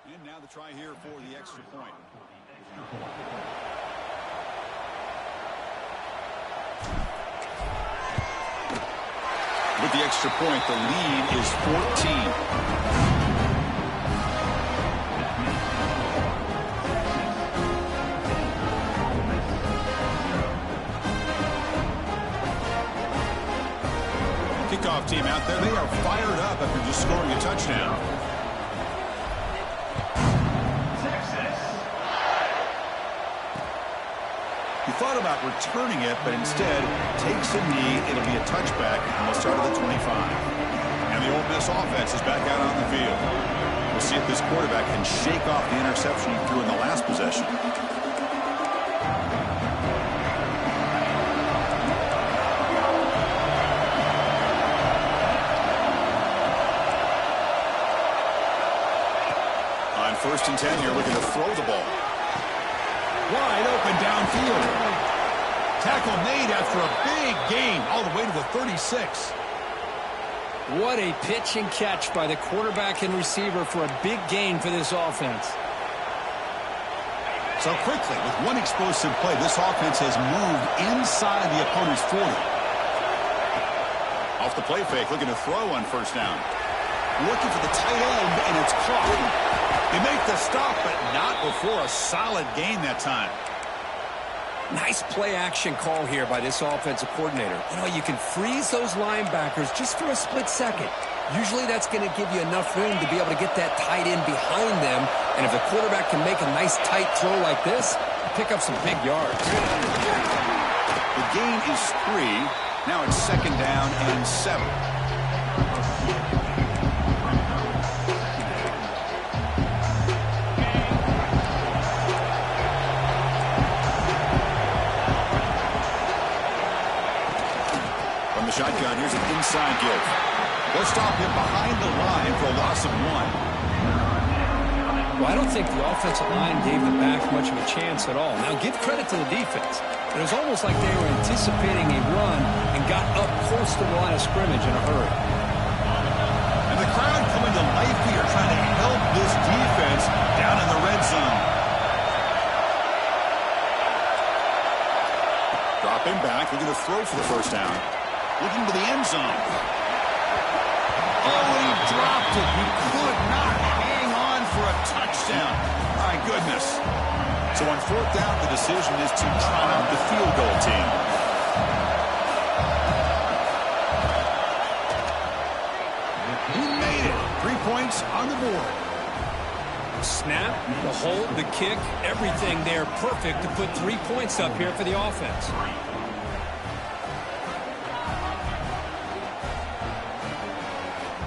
And now the try here for the extra point. With the extra point, the lead is 14. Kickoff team out there, they are fired up after just scoring a touchdown. He thought about returning it, but instead takes a knee. It'll be a touchback, and we'll start at the 25. And the Ole Miss offense is back out on the field. We'll see if this quarterback can shake off the interception he threw in the last possession. On 1st and 10 here, looking to throw the ball. Wide open downfield. Tackle made after a big gain all the way to the 36. What a pitch and catch by the quarterback and receiver for a big gain for this offense. So quickly, with one explosive play, this offense has moved inside the opponent's 40. Off the play fake, looking to throw on 1st down. Looking for the tight end, and it's caught. They make the stop, but not before a solid gain that time. Nice play-action call here by this offensive coordinator. You know, you can freeze those linebackers just for a split second. Usually that's going to give you enough room to be able to get that tight end behind them. And if the quarterback can make a nice tight throw like this, pick up some big yards. The gain is 3. Now it's 2nd down and 7. Shotgun, here's an inside give. They'll stop him behind the line for a loss of 1. Well, I don't think the offensive line gave the back much of a chance at all. Now, give credit to the defense. It was almost like they were anticipating a run and got up close to the line of scrimmage in a hurry. And the crowd coming to life here, trying to help this defense down in the red zone. Dropping back, looking to throw for the 1st down. Looking to the end zone. Oh, he dropped it. He could not hang on for a touchdown. My goodness. So on 4th down, the decision is to try out the field goal team. He made it. 3 points on the board. Snap, the hold, the kick, everything there perfect to put 3 points up here for the offense.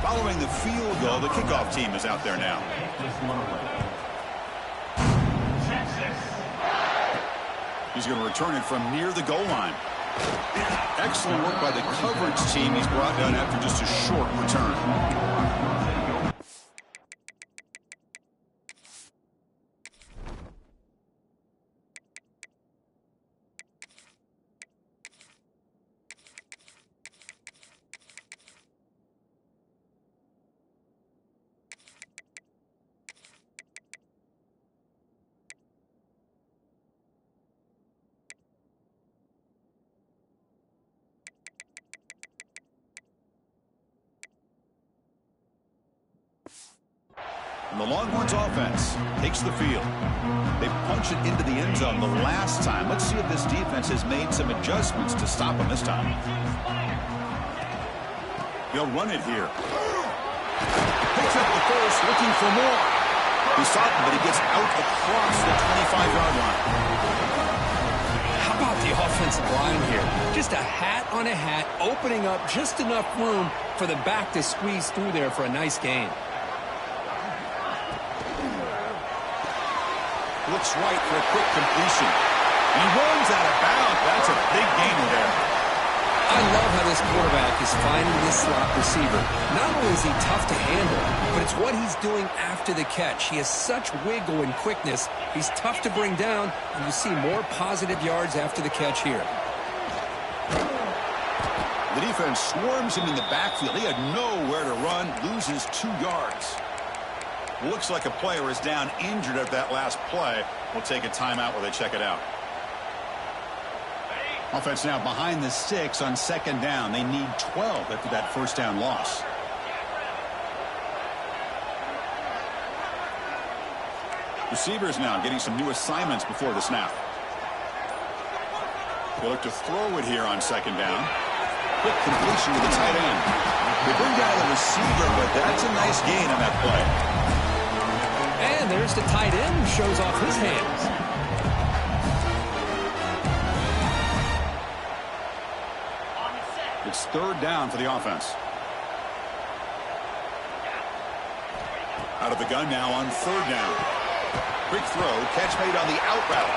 Following the field goal, the kickoff team is out there now. He's going to return it from near the goal line. Excellent work by the coverage team. He's brought down after just a short return. And the Longhorns offense takes the field. They punch it into the end zone the last time. Let's see if this defense has made some adjustments to stop them this time. They'll run it here. Picks up the first, looking for more. He sought him, but he gets out across the 25-yard line. How about the offensive line here? Just a hat on a hat, opening up just enough room for the back to squeeze through there for a nice gain. Looks right for a quick completion. He runs out of bounds. That's a big gainer there. I love how this quarterback is finding this slot receiver. Not only is he tough to handle, but it's what he's doing after the catch. He has such wiggle and quickness. He's tough to bring down, and you see more positive yards after the catch here. The defense swarms him in the backfield. He had nowhere to run, loses 2 yards. Looks like a player is down injured at that last play. We'll take a timeout while they check it out. Offense now behind the 6 on second down. They need 12 after that first down loss. Receivers now getting some new assignments before the snap. They look to throw it here on second down. Quick completion to the tight end. They bring down the receiver, but that's a nice gain on that play. And there's the tight end who shows off his hands. It's third down for the offense. Out of the gun now on third down. Quick throw, catch made on the out route.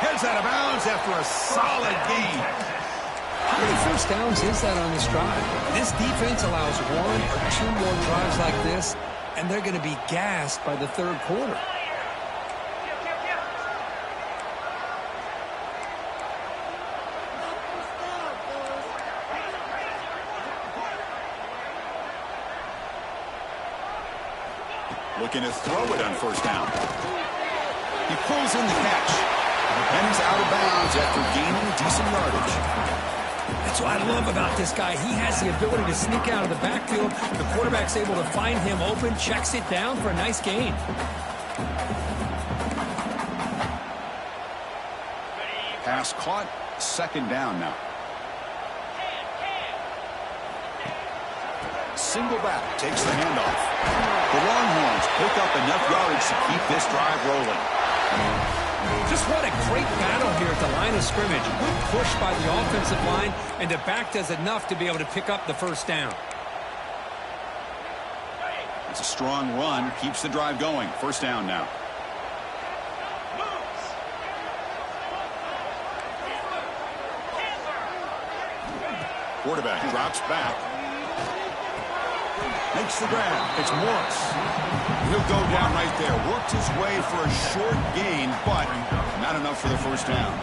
Heads out of bounds after a solid gain. How many first downs is that on this drive? This defense allows 1 or 2 more drives like this, and they're going to be gassed by the third quarter. Looking to throw it on first down. He pulls in the catch. And he's out of bounds after gaining decent yardage. That's what I love about this guy. He has the ability to sneak out of the backfield. The quarterback's able to find him open, checks it down for a nice gain. Pass caught, second down now. Single back takes the handoff. The Longhorns pick up enough yardage to keep this drive rolling. Just what a great battle here at the line of scrimmage. Good push by the offensive line, and the back does enough to be able to pick up the first down. It's a strong run, keeps the drive going. First down now. Quarterback drops back. Makes the grab. It's Morris. He'll go down right there. Worked his way for a short gain, but not enough for the first down.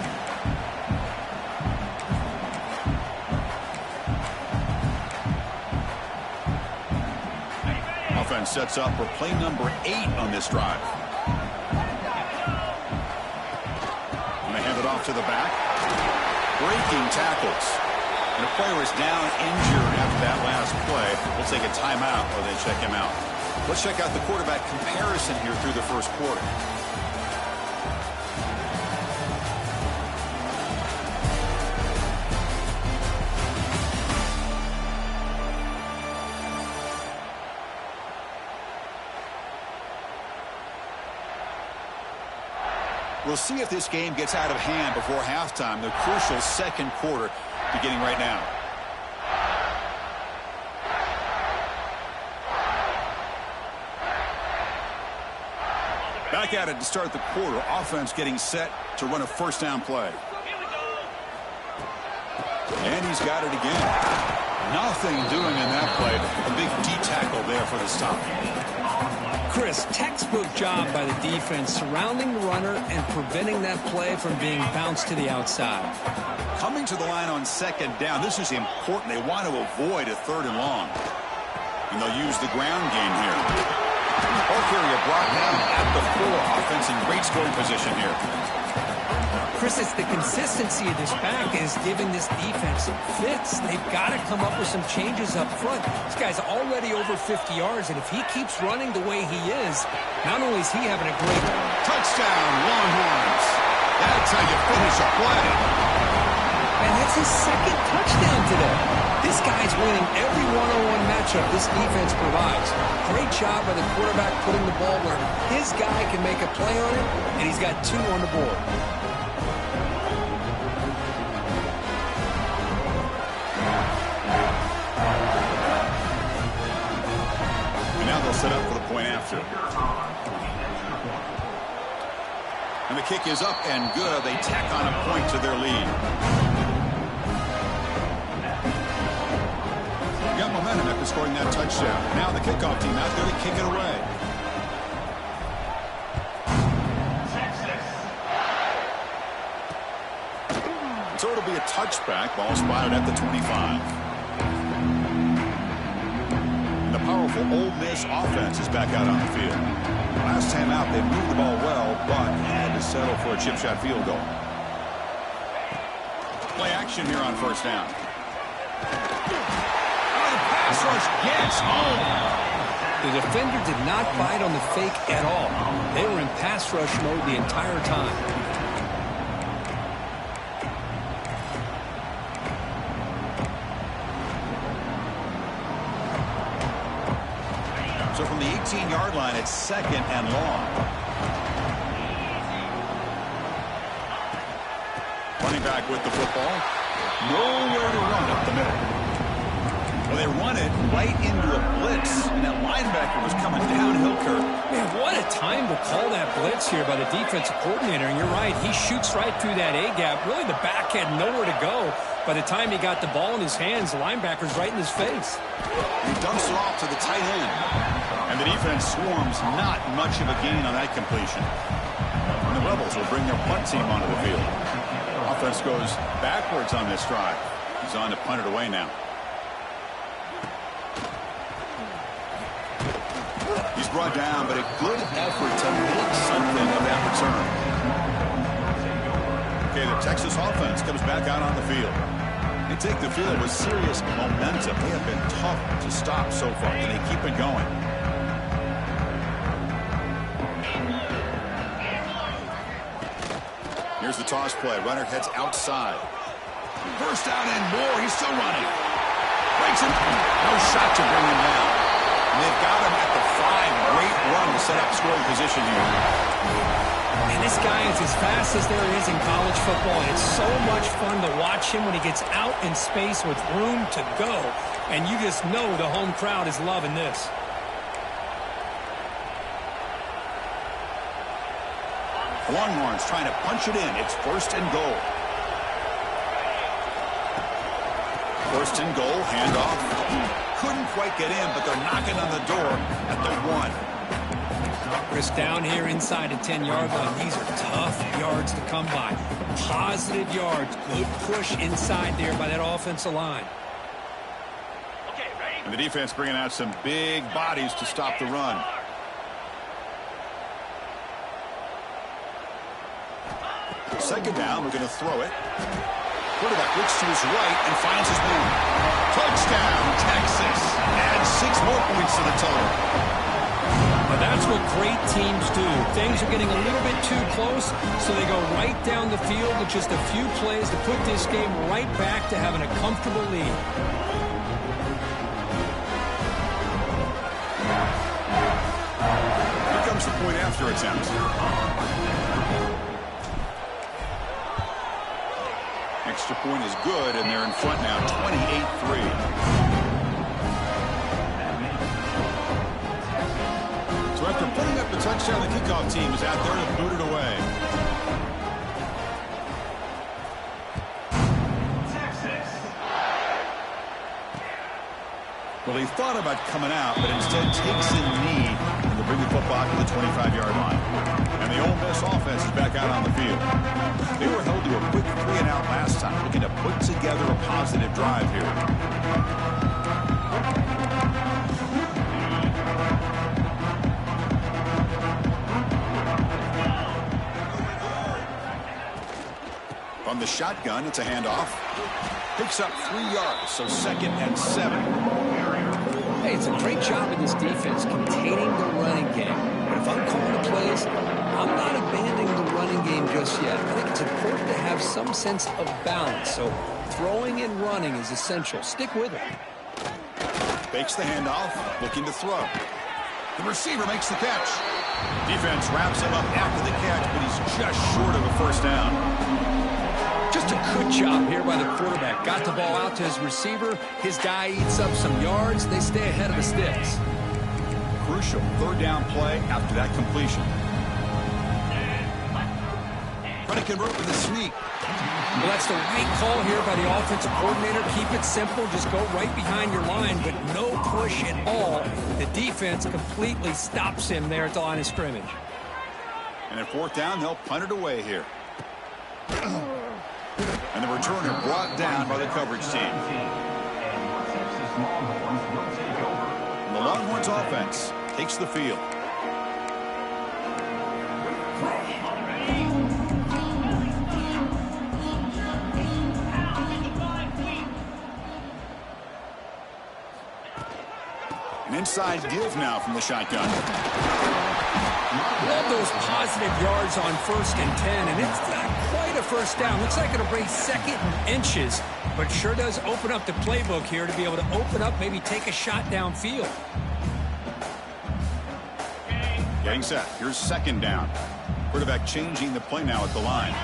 Offense sets up for play number 8 on this drive. And they hand it off to the back. Breaking tackles. And the player is down injured after that last play. We'll take a timeout while they check him out. Let's check out the quarterback comparison here through the first quarter. We'll see if this game gets out of hand before halftime. The crucial second quarter beginning right now. Back at it to start the quarter. Offense getting set to run a first down play. And he's got it again. Nothing doing in that play. A big D tackle there for the stop. Chris, textbook job by the defense surrounding the runner and preventing that play from being bounced to the outside. Coming to the line on second down. This is important. They want to avoid a third and long. And they'll use the ground game here. Ball carrier brought down at the 4. Offense in great scoring position here. Chris, it's the consistency of this back is giving this defense fits. They've got to come up with some changes up front. This guy's already over 50 yards, and if he keeps running the way he is, not only is he having a great touchdown, Longhorns. That's how you finish a play. And that's his second touchdown today. This guy's winning every one-on-one matchup this defense provides. Great job by the quarterback putting the ball where his guy can make a play on it, and he's got 2 on the board. And now they'll set up for the point after. And the kick is up and good. They tack on a point to their lead. Got momentum after scoring that touchdown. Now the kickoff team out there to kick it away. So it'll be a touchback. Ball spotted at the 25. And the power powerful Ole Miss offense is back out on the field. Last time out, they moved the ball well, but had to settle for a chip shot field goal. Play action here on first down. The pass rush gets home. The defender did not bite on the fake at all. They were in pass rush mode the entire time. So from the 18-yard line, it's second and long. Running back with the football. Nowhere to run up the middle. Well, they run it right into a blitz, and that linebacker was coming downhill, Kirk. Man, what a time to call that blitz here by the defensive coordinator. And you're right, he shoots right through that A-gap. Really, the back had nowhere to go. By the time he got the ball in his hands, the linebacker's right in his face. He dumps it off to the tight end. And the defense swarms, not much of a gain on that completion. And the Rebels will bring their punt team onto the field. Offense goes backwards on this drive. He's on to punt it away now. He's brought down, but a good effort to make something of that return. Okay, the Texas offense comes back out on the field. They take the field with serious momentum. They have been tough to stop so far. Can they keep it going? Here's the toss play. Runner heads outside. First down and more. He's still running. Breaks him. No shot to bring him down. And they've got him at the 5. Great run to set up scoring position here. And this guy is as fast as there is in college football. And it's so much fun to watch him when he gets out in space with room to go. And you just know the home crowd is loving this. Longhorns trying to punch it in. It's first and goal. First and goal, handoff. Couldn't quite get in, but they're knocking on the door at the 1. Chris, down here inside the 10-yard line. These are tough yards to come by. Positive yards. Good push inside there by that offensive line. And the defense bringing out some big bodies to stop the run. Second down, we're going to throw it. Quarterback looks to his right and finds his man. Touchdown, Texas. And 6 more points to the total. Now that's what great teams do. Things are getting a little bit too close, so they go right down the field with just a few plays to put this game right back to having a comfortable lead. Here comes the point after attempt. Extra point is good, and they're in front now, 28-3. So after putting up the touchdown, the kickoff team is out there to boot it away. Well, he thought about coming out, but instead takes a knee to bring the football to the 25-yard line. And the Ole Miss offense is back out on the field. They were held to a quick 3-and-out last time, looking to put together a positive drive here. From the shotgun, it's a handoff. Picks up 3 yards, so 2nd and 7. Hey, it's a great job in this defense containing the running game. But if I'm calling the plays, I'm not abandoning the running game just yet. I think it's important to have some sense of balance. So throwing and running is essential. Stick with it. Fakes the handoff, looking to throw. The receiver makes the catch. Defense wraps him up after the catch, but he's just short of a first down. Just a good job here by the quarterback. Got the ball out to his receiver. His guy eats up some yards. They stay ahead of the sticks. Crucial 3rd down play after that completion. Trying to convert with a sneak. Well, that's the right call here by the offensive coordinator. Keep it simple. Just go right behind your line, but no push at all. The defense completely stops him there at the line of scrimmage. And at 4th down, they'll punt it away here. And the returner brought down by the coverage team. And the Longhorns offense takes the field. An inside give now from the shotgun. Love those positive yards on 1st and 10, and it's not quite a first down. Looks like it'll bring 2nd and inches, but sure does open up the playbook here to be able to open up, maybe take a shot downfield. Getting set. Here's 2nd down. Quarterback changing the play now at the line.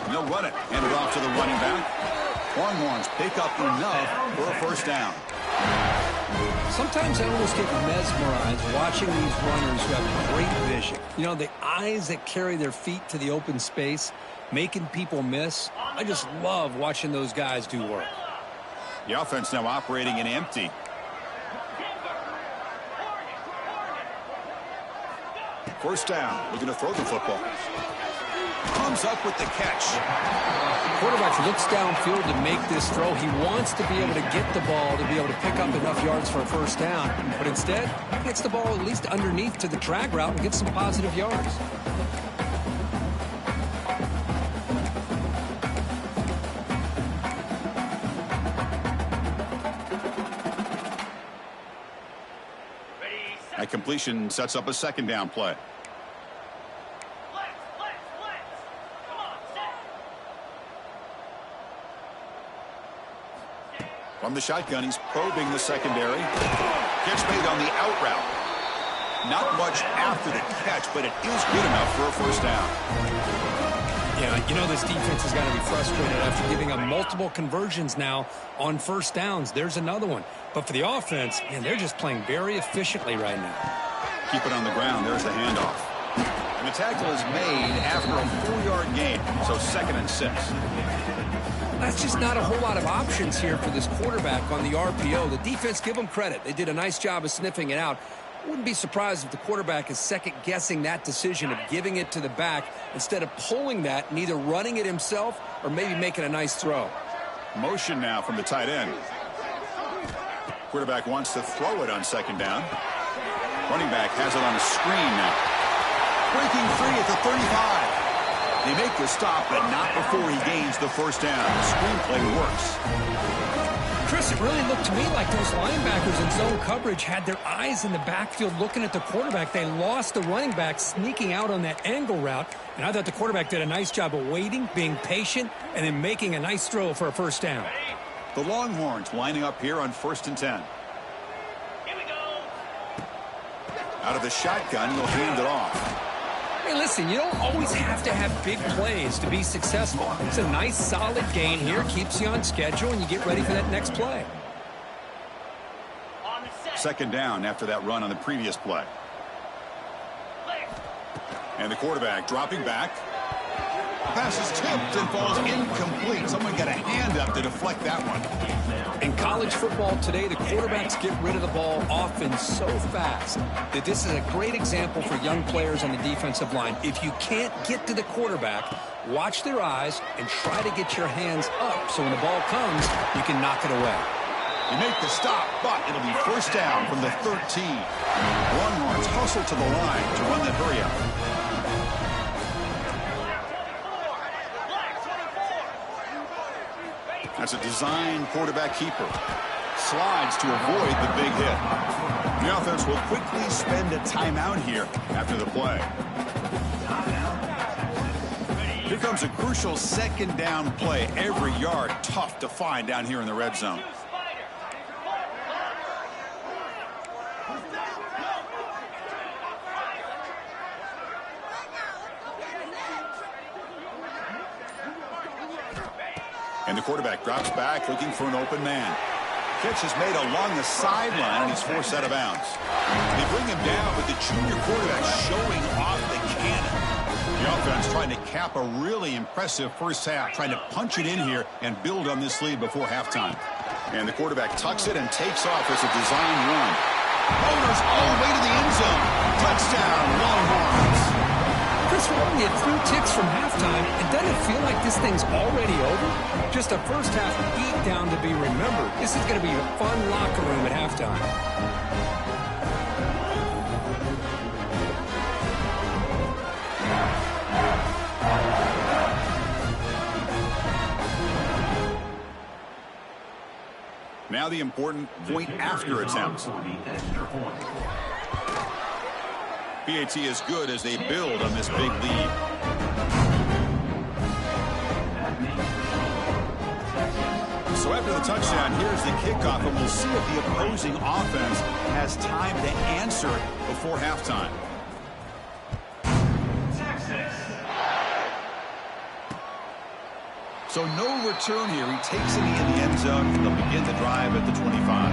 They'll run it. Hand it off to the running back. Longhorns pick up enough for a first down. Sometimes I almost get mesmerized watching these runners who have great vision. You know, the eyes that carry their feet to the open space, making people miss. I just love watching those guys do work. The offense now operating in empty. First down. Looking to throw the football. Comes up with the catch. Quarterback looks downfield to make this throw. He wants to be able to get the ball to be able to pick up enough yards for a first down. But instead, he gets the ball at least underneath to the drag route and gets some positive yards. That completion sets up a 2nd down play. From the shotgun, he's probing the secondary. Catch made on the out route. Not much after the catch, but it is good enough for a first down. Yeah, you know this defense has got to be frustrated after giving up multiple conversions now on first downs. There's another one. But for the offense, man, they're just playing very efficiently right now. Keep it on the ground. There's the handoff. And the tackle is made after a 4-yard gain, so 2nd and 6. That's just not a whole lot of options here for this quarterback on the RPO. The defense, give them credit. They did a nice job of sniffing it out. Wouldn't be surprised if the quarterback is second-guessing that decision of giving it to the back instead of pulling that and either running it himself or maybe making a nice throw. Motion now from the tight end. Quarterback wants to throw it on 2nd down. Running back has it on a screen now. Breaking free at the 35. They make the stop, but not before he gains the first down. The screenplay works. Chris, it really looked to me like those linebackers in zone coverage had their eyes in the backfield looking at the quarterback. They lost the running back sneaking out on that angle route, and I thought the quarterback did a nice job of waiting, being patient, and then making a nice throw for a first down. The Longhorns lining up here on 1st and 10. Here we go. Out of the shotgun, he'll hand it off. Hey, listen, you don't always have to have big plays to be successful. It's a nice, solid gain here, keeps you on schedule, and you get ready for that next play. On the set. 2nd down after that run on the previous play. And the quarterback dropping back. Pass is tipped and falls incomplete. Someone got a hand up to deflect that one. In college football today, the quarterbacks get rid of the ball often so fast that this is a great example for young players on the defensive line. If you can't get to the quarterback, watch their eyes and try to get your hands up so when the ball comes, you can knock it away. You make the stop, but it'll be first down from the 13. Longhorns hustle to the line to run the hurry up. That's a design quarterback keeper. Slides to avoid the big hit. The offense will quickly spend a timeout here after the play. Here comes a crucial 2nd down play. Every yard tough to find down here in the red zone. And the quarterback drops back looking for an open man. Catch is made along the sideline, and he's forced out of bounds. They bring him down, but the junior quarterback showing off the cannon. The offense trying to cap a really impressive first half, trying to punch it in here and build on this lead before halftime. And the quarterback tucks it and takes off as a design run. Owners all the way to the end zone. Touchdown, Longhorns. Chris, Chris, we're only at 3 ticks from halftime, and doesn't it feel like this thing's already over? Just a first-half beatdown to be remembered. This is going to be a fun locker room at halftime. Now the important point after attempt. PAT is good as they build on this big lead. So after the touchdown, here's the kickoff, and we'll see if the opposing offense has time to answer before halftime. So no return here. He takes it in the end zone. They'll begin the drive at the 25.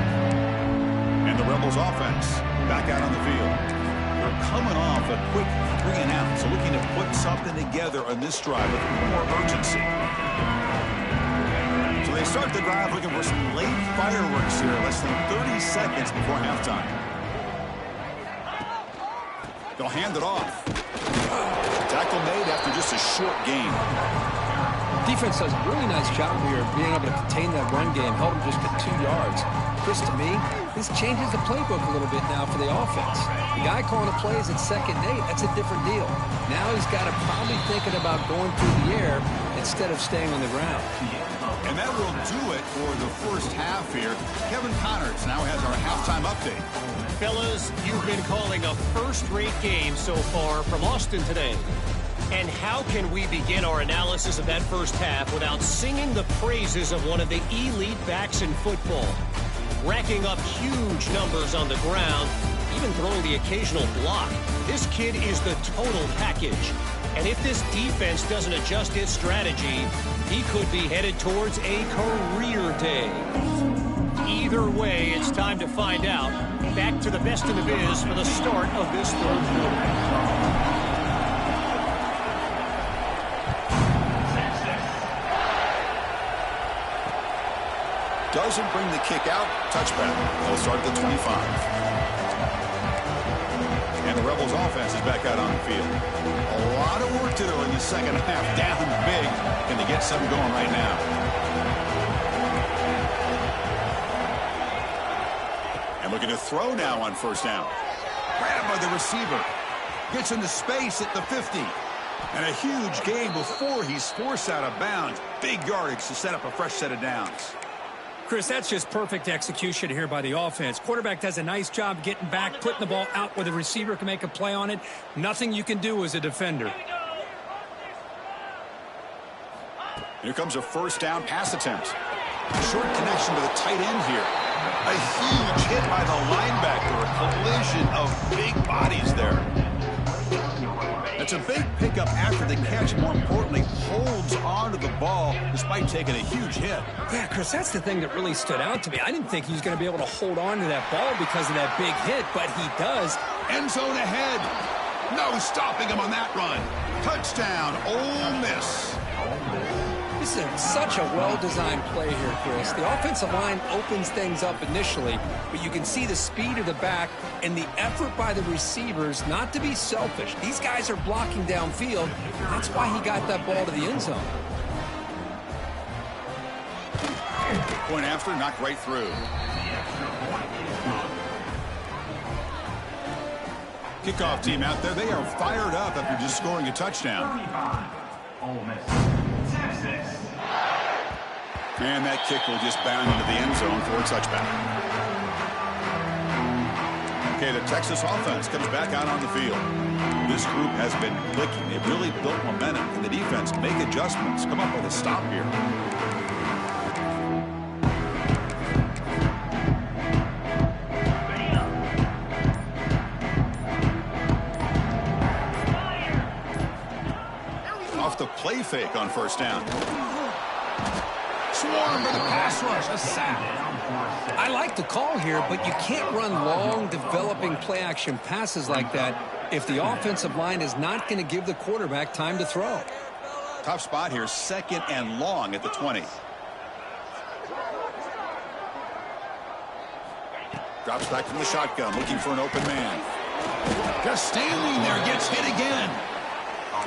And the Rebels offense back out on the field. They're coming off a quick 3-and-out, so looking to put something together on this drive with more urgency. So they start the drive looking for some late fireworks here, less than 30 seconds before halftime. They'll hand it off. Tackle made after just a short gain. Defense does a really nice job here of being able to contain that run game, held him just at 2 yards. Chris, to me, this changes the playbook a little bit now for the offense. The guy calling the plays at 2nd and 8, that's a different deal. Now he's got to probably thinking about going through the air instead of staying on the ground. And that will do it for the first half here. Kevin Connors now has our halftime update. Fellas, you've been calling a first-rate game so far from Austin today. And how can we begin our analysis of that first half without singing the praises of one of the elite backs in football? Racking up huge numbers on the ground, even throwing the occasional block. This kid is the total package. And if this defense doesn't adjust its strategy, he could be headed towards a career day. Either way, it's time to find out. Back to the best in the biz for the start of this third quarter. Doesn't bring the kick out. Touchback. They'll start at the 25. And the Rebels offense is back out on the field. A lot of work to do in the second half. Down big. Can they get something going right now? And looking to throw now on first down. Grabbed by the receiver. Gets into space at the 50. And a huge gain before he's forced out of bounds. Big yardage to set up a fresh set of downs. Chris, that's just perfect execution here by the offense. Quarterback does a nice job getting back, putting the ball out where the receiver can make a play on it. Nothing you can do as a defender. Here comes a first down pass attempt. Short connection to the tight end here. A huge hit by the linebacker. A collision of big bodies there. That's a big pickup after the catch. More importantly, holds on to the ball despite taking a huge hit. Yeah, Chris, that's the thing that really stood out to me. I didn't think he was going to be able to hold on to that ball because of that big hit, but he does. End zone ahead. No stopping him on that run. Touchdown, Ole Miss. This is such a well-designed play here, Chris. The offensive line opens things up initially, but you can see the speed of the back and the effort by the receivers not to be selfish. These guys are blocking downfield. That's why he got that ball to the end zone. Point after, knocked right through. Kickoff team out there. They are fired up after just scoring a touchdown. And that kick will just bound into the end zone for a touchback. Okay, the Texas offense comes back out on the field. This group has been clicking. They've really built momentum. And the defense make adjustments. Come up with a stop here. Off the play fake on first down. Swarm for the pass rush. A sack. I like the call here, but you can't run long, developing play-action passes like that if the offensive line is not going to give the quarterback time to throw. Tough spot here, 2nd and long at the 20. Drops back from the shotgun, looking for an open man. Just standing there, gets hit again.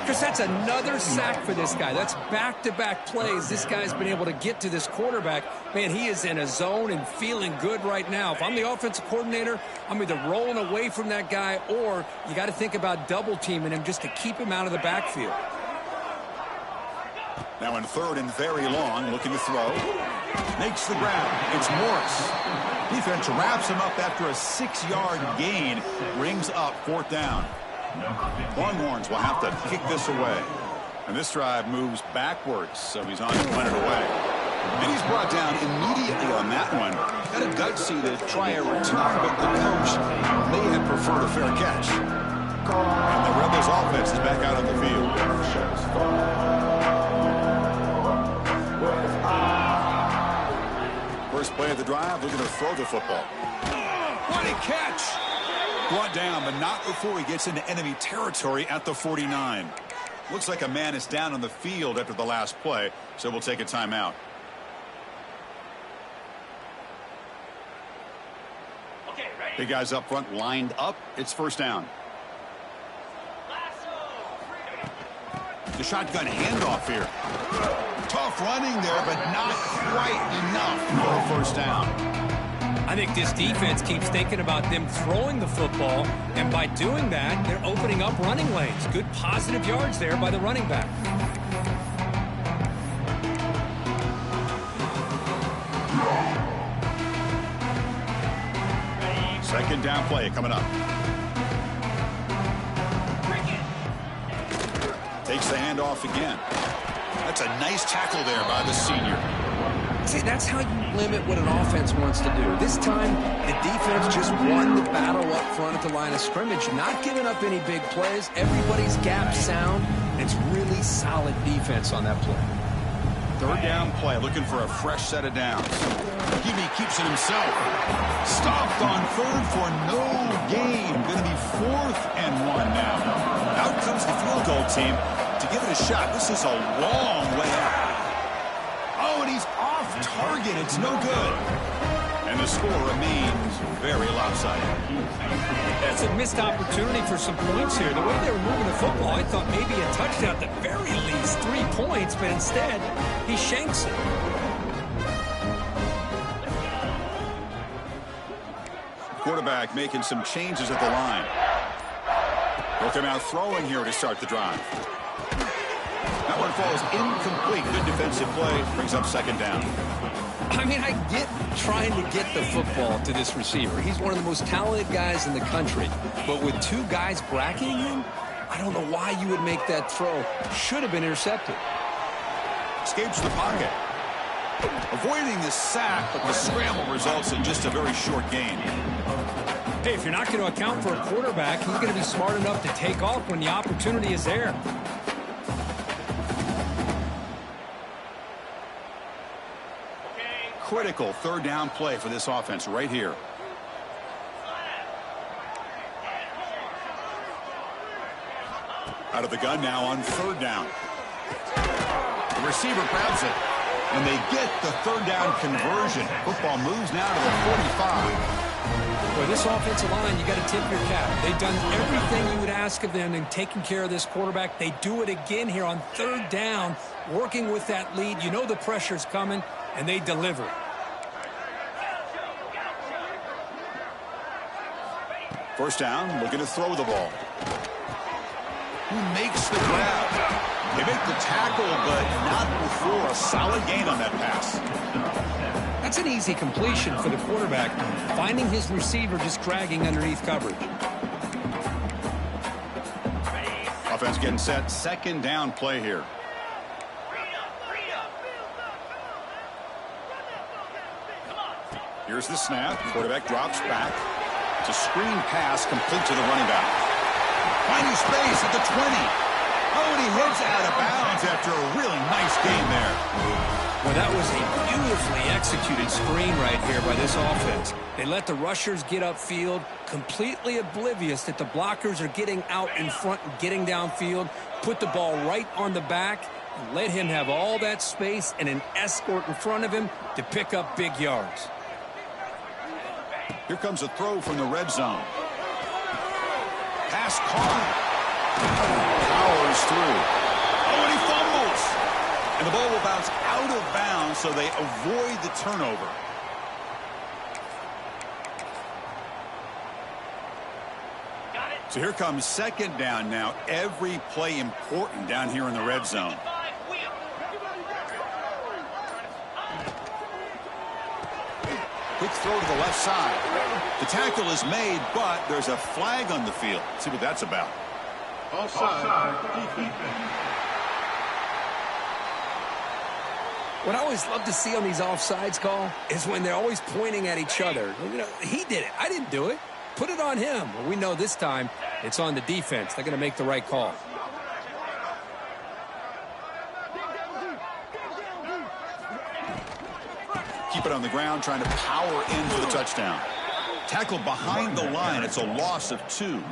Chris, that's another sack for this guy. That's back-to-back plays. This guy's been able to get to this quarterback. Man, he is in a zone and feeling good right now. If I'm the offensive coordinator, I'm either rolling away from that guy or you got to think about double-teaming him just to keep him out of the backfield. Now in third and very long, looking to throw. Makes the grab. It's Morris. Defense wraps him up after a 6-yard gain. Brings up fourth down. Longhorns will have to kick this away. And this drive moves backwards, so he's on to run it away. And he's brought down immediately on that one. Got a gutsy to try a return, but the coach may have preferred a fair catch. And the Rebels offense is back out on the field. First play of the drive, looking to throw the football. What a catch! Brought down, but not before he gets into enemy territory at the 49. Looks like a man is down on the field after the last play, so we'll take a timeout. Okay, ready? Big guys up front lined up. It's first down. The shotgun handoff here. Tough running there, but not quite enough for a first down. I think this defense keeps thinking about them throwing the football, and by doing that, they're opening up running lanes. Good positive yards there by the running back. Second down play coming up. Takes the handoff again. That's a nice tackle there by the senior. See, that's how you limit what an offense wants to do. This time, the defense just won the battle up front at the line of scrimmage, not giving up any big plays. Everybody's gap sound. It's really solid defense on that play. Third down play, looking for a fresh set of downs. Hebe keeps it himself. Stopped on third for no gain. Going to be 4th and 1 now. Out comes the field goal team to give it a shot. This is a long way out. Oh, and he's off target. It's no good. And the score remains very lopsided. That's a missed opportunity for some points here. The way they were moving the football, I thought maybe a touchdown, at the very least 3 points, but instead, he shanks it. Quarterback making some changes at the line. He'll come out throwing here to start the drive. That one falls incomplete. Good defensive play. Brings up second down. I mean, I get trying to get the football to this receiver. He's one of the most talented guys in the country. But with 2 guys bracketing him, I don't know why you would make that throw. Should have been intercepted. Escapes the pocket. Avoiding the sack, but the scramble results in just a very short gain. Hey, if you're not going to account for a quarterback, he's going to be smart enough to take off when the opportunity is there. Critical third down play for this offense right here. Out of the gun now on third down. The receiver grabs it, and they get the third down conversion. Football moves now to the 45. For this offensive line, you got to tip your cap. They've done everything you would ask of them in taking care of this quarterback. They do it again here on third down, working with that lead. You know the pressure's coming, and they deliver. First down, looking to throw the ball. Who makes the grab? They make the tackle, but not before a solid gain on that pass. That's an easy completion for the quarterback, finding his receiver just dragging underneath coverage. Offense getting set. Second down play here. Here's the snap. Quarterback drops back. It's a screen pass complete to the running back. Finding space at the 20. Oh, and he heads out of bounds after a really nice game there. Well, that was a beautifully executed screen right here by this offense. They let the rushers get upfield, completely oblivious that the blockers are getting out in front and getting downfield, put the ball right on the back, and let him have all that space and an escort in front of him to pick up big yards. Here comes a throw from the red zone. Pass caught. Power comes through. Oh, and he fumbles. And the ball will bounce out of bounds, so they avoid the turnover. So here comes second down now. Every play important down here in the red zone. Quick throw to the left side. The tackle is made, but there's a flag on the field. Let's see what that's about. Offside. What I always love to see on these offsides call is when they're always pointing at each other. You know, he did it. I didn't do it. Put it on him. Well, we know this time it's on the defense. They're going to make the right call. Keep it on the ground, trying to power in for the touchdown. Tackled behind the line. It's a loss of 2.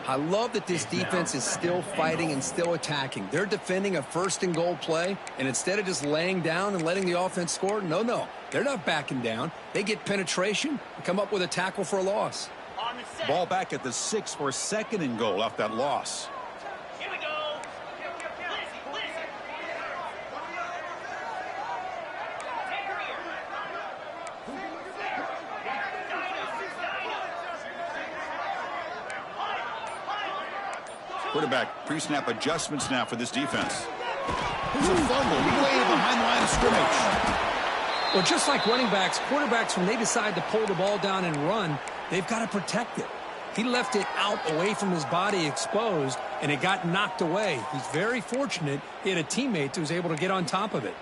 I love that this defense is still fighting and still attacking. They're defending a first and goal play, and instead of just laying down and letting the offense score, no. They're not backing down. They get penetration and come up with a tackle for a loss. Ball back at the 6 for second and goal off that loss. Here we go. Quarterback pre-snap adjustments now for this defense. Here's a fumble way behind the line of scrimmage. Well, just like running backs, quarterbacks, when they decide to pull the ball down and run, they've got to protect it. He left it out away from his body exposed, and it got knocked away. He's very fortunate he had a teammate who was able to get on top of it.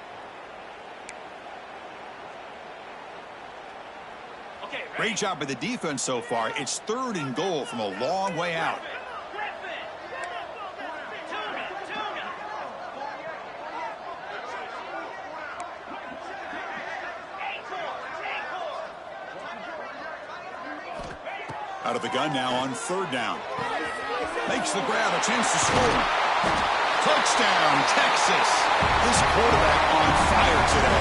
Great job by the defense so far. It's third and goal from a long way out. Out of the gun now on third down. Makes the grab, a chance to score. Touchdown, Texas. This quarterback on fire today.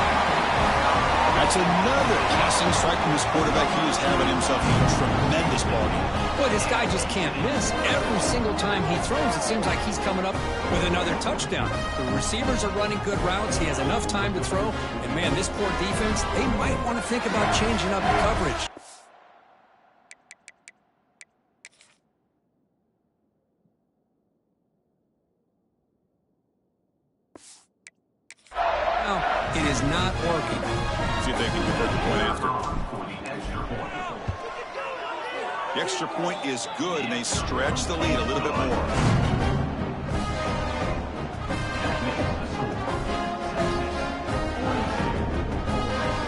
That's another passing strike from this quarterback. He is having himself a tremendous ballgame. Boy, this guy just can't miss. Every single time he throws, it seems like he's coming up with another touchdown. The receivers are running good routes. He has enough time to throw. And, man, this poor defense, they might want to think about changing up the coverage. It is not working. See if they can convert the point after. The extra point is good, and they stretch the lead a little bit more.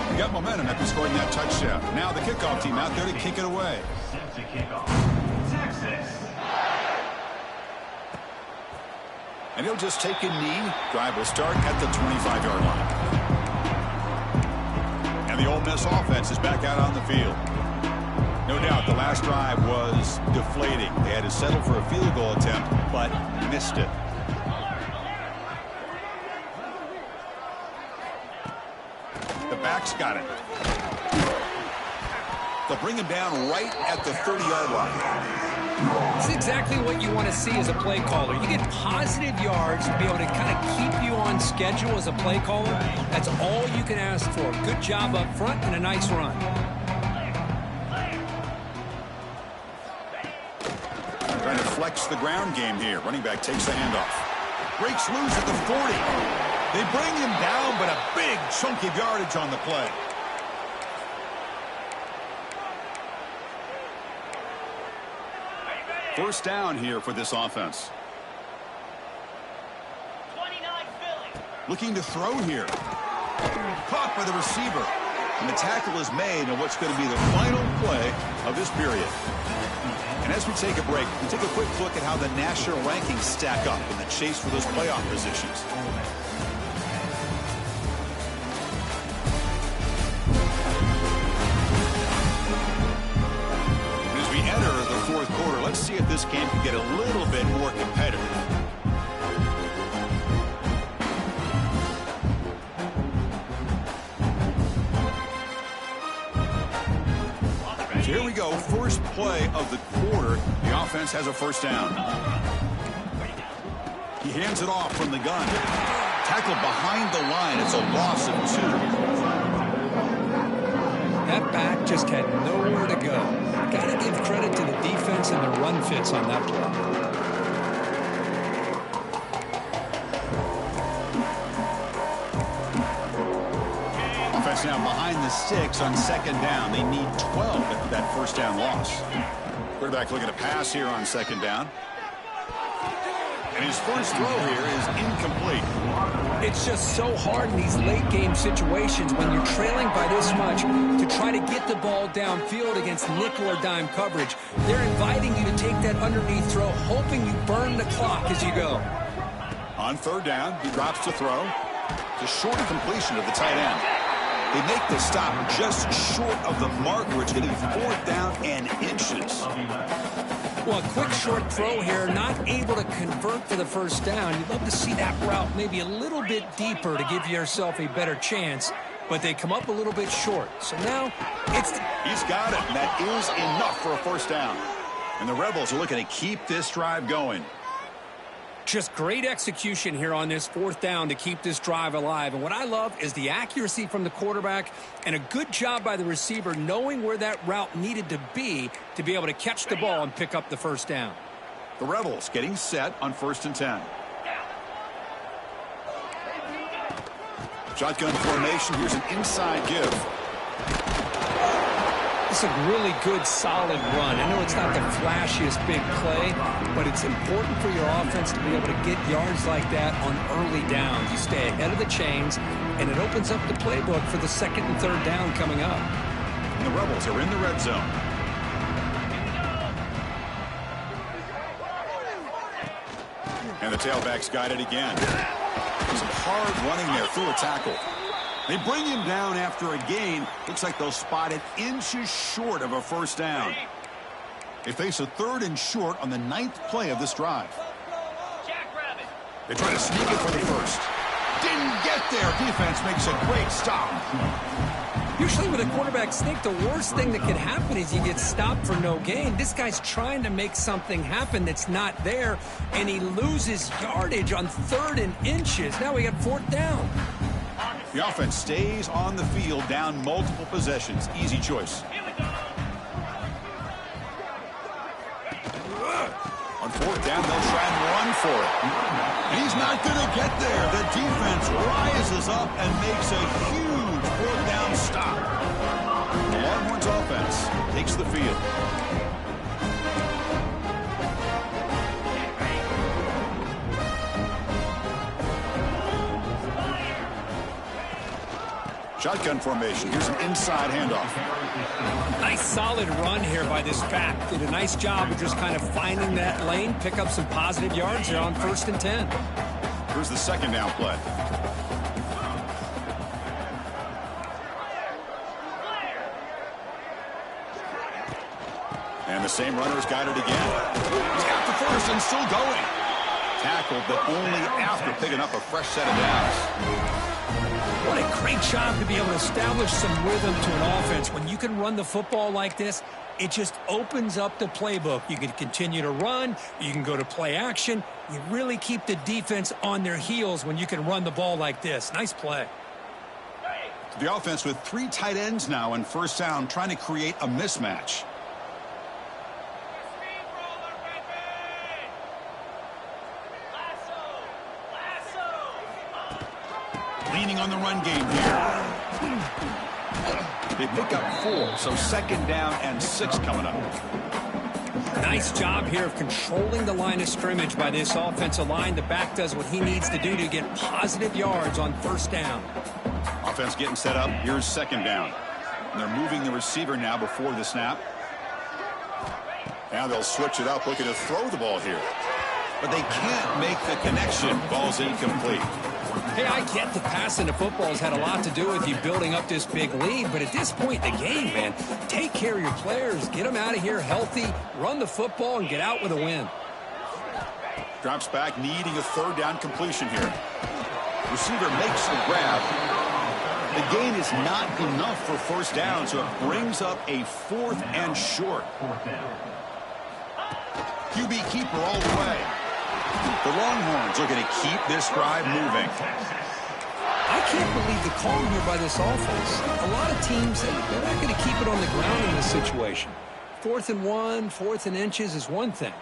We got momentum after scoring that touchdown. Now the kickoff team out there to kick it away. And he'll just take a knee. Drive will start at the 25-yard line. And the Ole Miss offense is back out on the field. No doubt the last drive was deflating. They had to settle for a field goal attempt, but missed it. The back's got it. They'll bring him down right at the 30-yard line. It's exactly what you want to see as a play caller. You get positive yards to be able to kind of keep you on schedule as a play caller. That's all you can ask for. Good job up front and a nice run. Trying to flex the ground game here. Running back takes the handoff. Breaks loose at the 40. They bring him down, but a big chunk of yardage on the play. First down here for this offense. 29 Philly. Looking to throw here. Caught by the receiver. And the tackle is made on what's going to be the final play of this period. And as we take a break, we take a quick look at how the national rankings stack up in the chase for those playoff positions. Fourth quarter. Let's see if this game can get a little bit more competitive. So here we go. First play of the quarter. The offense has a first down. He hands it off from the gun. Tackled behind the line. It's a loss of 2. That back just had nowhere to go. Got to give credit to the defense and the run fits on that play. Offense now behind the 6 on second down. They need 12 after that first down loss. Quarterback looking to pass here on second down. And his first throw here is incomplete. It's just so hard in these late game situations when you're trailing by this much to try to get the ball downfield against nickel or dime coverage. They're inviting you to take that underneath throw, hoping you burn the clock as you go. On third down, he drops to throw. It's a short completion of the tight end. They make the stop just short of the mark, where it's going to be fourth down and inches. Well, a quick short throw here, not able to convert for the first down. You'd love to see that route maybe a little bit deeper to give yourself a better chance, but they come up a little bit short. So now it's... He's got it, and that is enough for a first down. And the Rebels are looking to keep this drive going. Just great execution here on this fourth down to keep this drive alive. And what I love is the accuracy from the quarterback and a good job by the receiver knowing where that route needed to be able to catch the ball and pick up the first down. The Rebels getting set on 1st and 10. Shotgun formation. Here's an inside give. It's a really good, solid run. I know it's not the flashiest big play, but it's important for your offense to be able to get yards like that on early downs. You stay ahead of the chains, and it opens up the playbook for the second and third down coming up. And the Rebels are in the red zone. And the tailback's got it again. Some hard running there through a tackle. They bring him down after a gain. Looks like they'll spot it inches short of a first down. They face a 3rd and short on the 9th play of this drive. They try to sneak it for the first. Didn't get there. Defense makes a great stop. Usually with a quarterback sneak, the worst thing that can happen is you get stopped for no gain. This guy's trying to make something happen that's not there, and he loses yardage on 3rd and inches. Now we got 4th down. The offense stays on the field, down multiple possessions. Easy choice. On 4th down, they'll try and run for it. And he's not going to get there. The defense rises up and makes a huge 4th down stop. The Longhorns offense takes the field. Shotgun formation. Here's an inside handoff. Nice solid run here by this back. Did a nice job of just kind of finding that lane, pick up some positive yards here on 1st and 10. Here's the second down play. And the same runner's got it again. He's got the first and still going. Tackled, but only after picking up a fresh set of downs. What a great job to be able to establish some rhythm to an offense. When you can run the football like this, it just opens up the playbook. You can continue to run. You can go to play action. You really keep the defense on their heels when you can run the ball like this. Nice play. The offense with 3 tight ends now in first down, trying to create a mismatch. Leaning on the run game here. They pick up 4, so second down and 6 coming up. Nice job here of controlling the line of scrimmage by this offensive line. The back does what he needs to do to get positive yards on first down. Offense getting set up. Here's second down. And they're moving the receiver now before the snap. Now they'll switch it up, looking to throw the ball here. But they can't make the connection. Ball's incomplete. Hey, I get the passing the football has had a lot to do with you building up this big lead, but at this point in the game, man, take care of your players, get them out of here healthy, run the football, and get out with a win. Drops back, needing a third down completion here. Receiver makes the grab. The gain is not enough for first down, so it brings up a 4th and short. QB keeper all the way. The Longhorns looking to keep this drive moving. I can't believe the call here by this offense. A lot of teams, they're not going to keep it on the ground in this situation. 4th and 1, 4th and inches is one thing.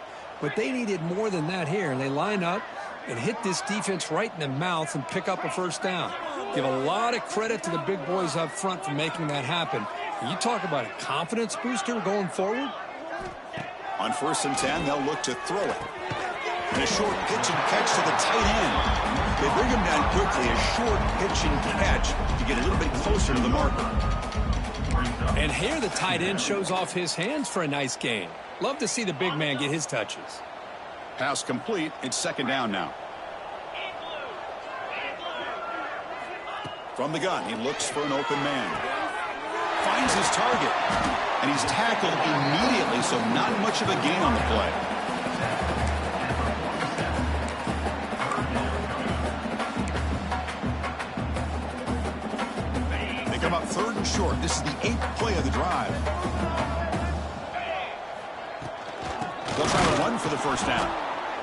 But they needed more than that here. And they line up and hit this defense right in the mouth and pick up a first down. Give a lot of credit to the big boys up front for making that happen. And you talk about a confidence booster going forward. On 1st and 10, they'll look to throw it. And a short pitch and catch to the tight end. They bring him down quickly. A short pitch and catch to get a little bit closer to the marker. And here the tight end shows off his hands for a nice gain. Love to see the big man get his touches. Pass complete. It's 2nd down now. From the gun, he looks for an open man. Finds his target. And he's tackled immediately, so not much of a gain on the play. They come up 3rd and short. This is the 8th play of the drive. They'll try to run for the first down.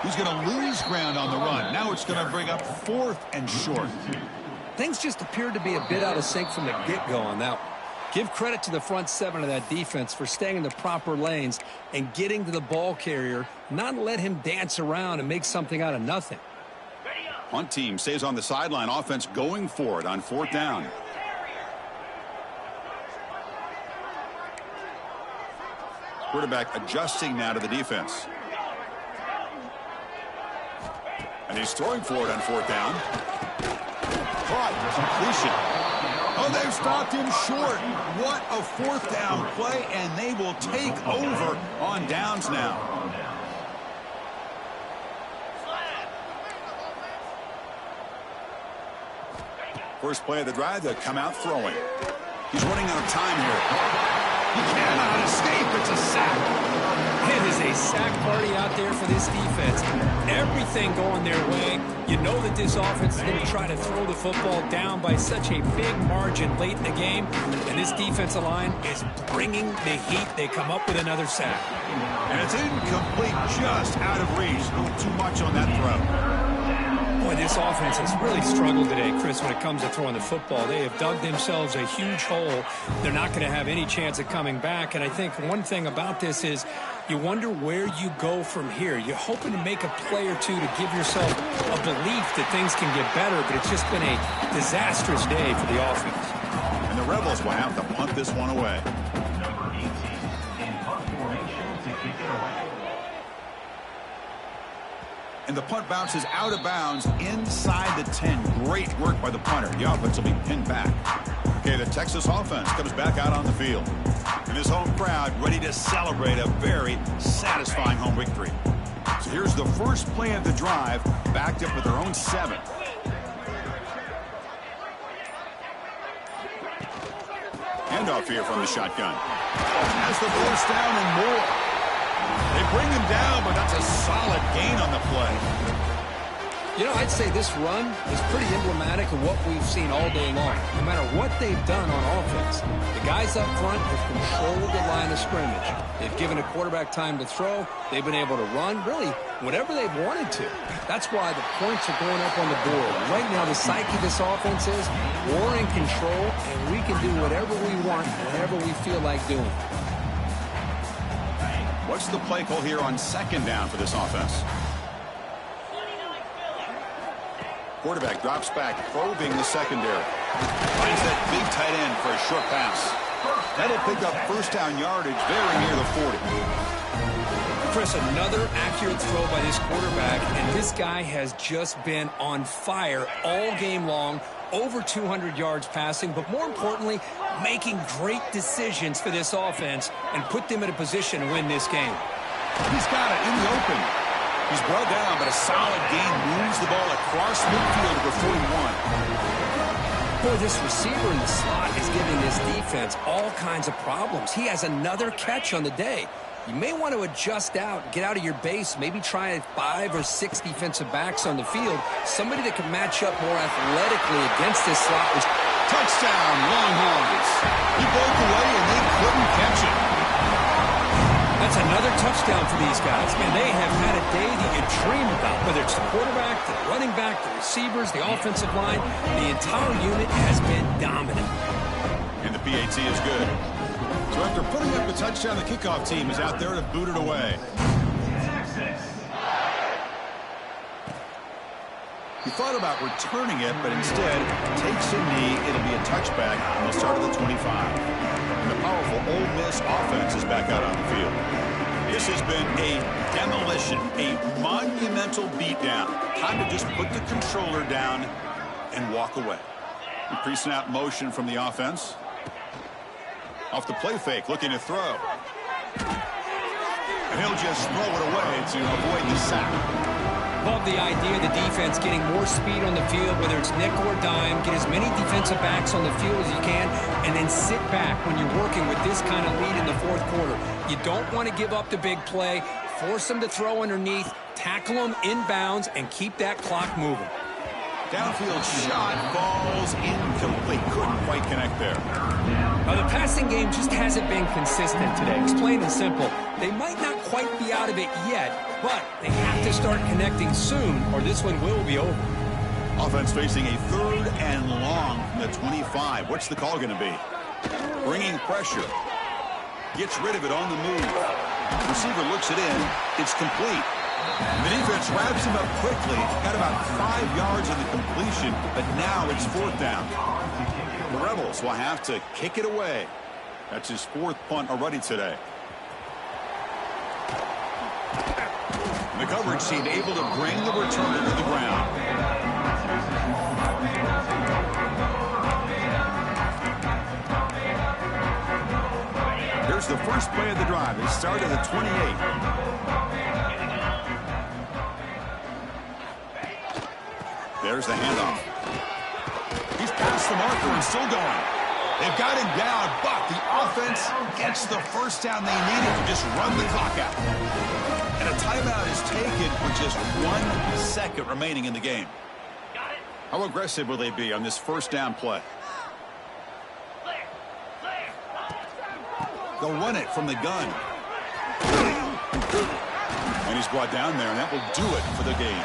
He's going to lose ground on the run. Now it's going to bring up 4th and short. Things just appeared to be a bit out of sync from the get-go on that one. Give credit to the front 7 of that defense for staying in the proper lanes and getting to the ball carrier, not let him dance around and make something out of nothing. Punt team stays on the sideline. Offense going for it on 4th down. Quarterback adjusting now to the defense. And he's throwing for it on 4th down. Caught. Completion. Oh, they've stopped him short. What a 4th down play, and they will take over on downs now. First play of the drive, they'll come out throwing. He's running out of time here. He cannot escape. It's a sack. It is a sack party out there for this defense. Everything going their way. You know that this offense is going to try to throw the football down by such a big margin late in the game. And this defensive line is bringing the heat. They come up with another sack. And it's incomplete, just out of reach. A little too much on that throw. Boy, this offense has really struggled today, Chris, when it comes to throwing the football. They have dug themselves a huge hole. They're not going to have any chance of coming back. And I think one thing about this is you wonder where you go from here. You're hoping to make a play or two to give yourself a belief that things can get better, but it's just been a disastrous day for the offense. And the Rebels will have to punt this one away. Number 18 in punt formation to kick it away. And the punt bounces out of bounds inside the 10. Great work by the punter. The offense will be pinned back. Okay, the Texas offense comes back out on the field. And this home crowd ready to celebrate a very satisfying home victory. So here's the first play of the drive, backed up with their own 7. Handoff here from the shotgun. Has the first down and more. They bring him down, but that's a solid gain on the play. You know, I'd say this run is pretty emblematic of what we've seen all day long. No matter what they've done on offense, the guys up front have controlled the line of scrimmage. They've given a quarterback time to throw. They've been able to run, really, whatever they've wanted to. That's why the points are going up on the board. Right now, the psyche of this offense is we're in control, and we can do whatever we want, whenever we feel like doing. What's the play call here on 2nd down for this offense? Quarterback drops back, probing the secondary. Finds that big tight end for a short pass. That'll pick up first down yardage very near the 40. Chris, another accurate throw by this quarterback, and this guy has just been on fire all game long. Over 200 yards passing, but more importantly, making great decisions for this offense and put them in a position to win this game. He's got it in the open. He's brought down, but a solid gain moves the ball across midfield to the 41. Boy, this receiver in the slot is giving this defense all kinds of problems. He has another catch on the day. You may want to adjust out, get out of your base, maybe try 5 or 6 defensive backs on the field. Somebody that can match up more athletically against this slot. Touchdown, Longhorns. He broke away and they couldn't catch it. That's another touchdown for these guys. Man, they have had a day that you dream about, whether it's the quarterback, the running back, the receivers, the offensive line. The entire unit has been dominant. And the PAT is good. So after putting up the touchdown, the kickoff team is out there to boot it away. He thought about returning it, but instead takes a knee. It'll be a touchback on the start of the 25. And the powerful Ole Miss offense is back out on the field. This has been a demolition, a monumental beatdown. Time to just put the controller down and walk away. The pre-snap motion from the offense. Off the play fake, looking to throw. And he'll just throw it away to avoid the sack. Love the idea of the defense getting more speed on the field, whether it's nickel or dime. Get as many defensive backs on the field as you can, and then sit back when you're working with this kind of lead in the fourth quarter. You don't want to give up the big play. Force them to throw underneath, tackle them inbounds, and keep that clock moving. Downfield shot falls incomplete. Couldn't quite connect there. The passing game just hasn't been consistent today. It's plain and simple. They might not quite be out of it yet, but they have to start connecting soon, or this one will be over. Offense facing a 3rd and long from the 25. What's the call going to be? Bringing pressure. Gets rid of it on the move. Receiver looks it in. It's complete. The defense wraps him up quickly. Got about 5 yards on the completion, but now it's 4th down. The Rebels will have to kick it away. That's his 4th punt already today. The coverage team able to bring the returner to the ground. Here's the first play of the drive. It started at the 28. There's the handoff. He's past the marker and still going. They've got him down, but the offense gets the first down they needed to just run the clock out. And a timeout is taken with just 1 second remaining in the game. How aggressive will they be on this first down play? They'll run it from the gun. And he's brought down there, and that will do it for the game.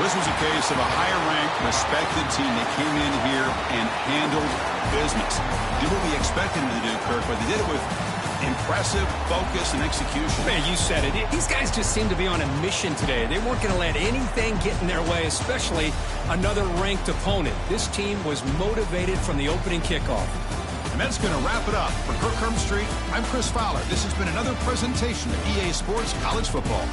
This was a case of a higher-ranked, respected team that came in here and handled business. Did what we expected them to do, Kirk, but they did it with impressive focus and execution. Man, you said it. These guys just seem to be on a mission today. They weren't going to let anything get in their way, especially another ranked opponent. This team was motivated from the opening kickoff. And that's going to wrap it up. For Kirk Herbstreit, I'm Chris Fowler. This has been another presentation of EA Sports College Football.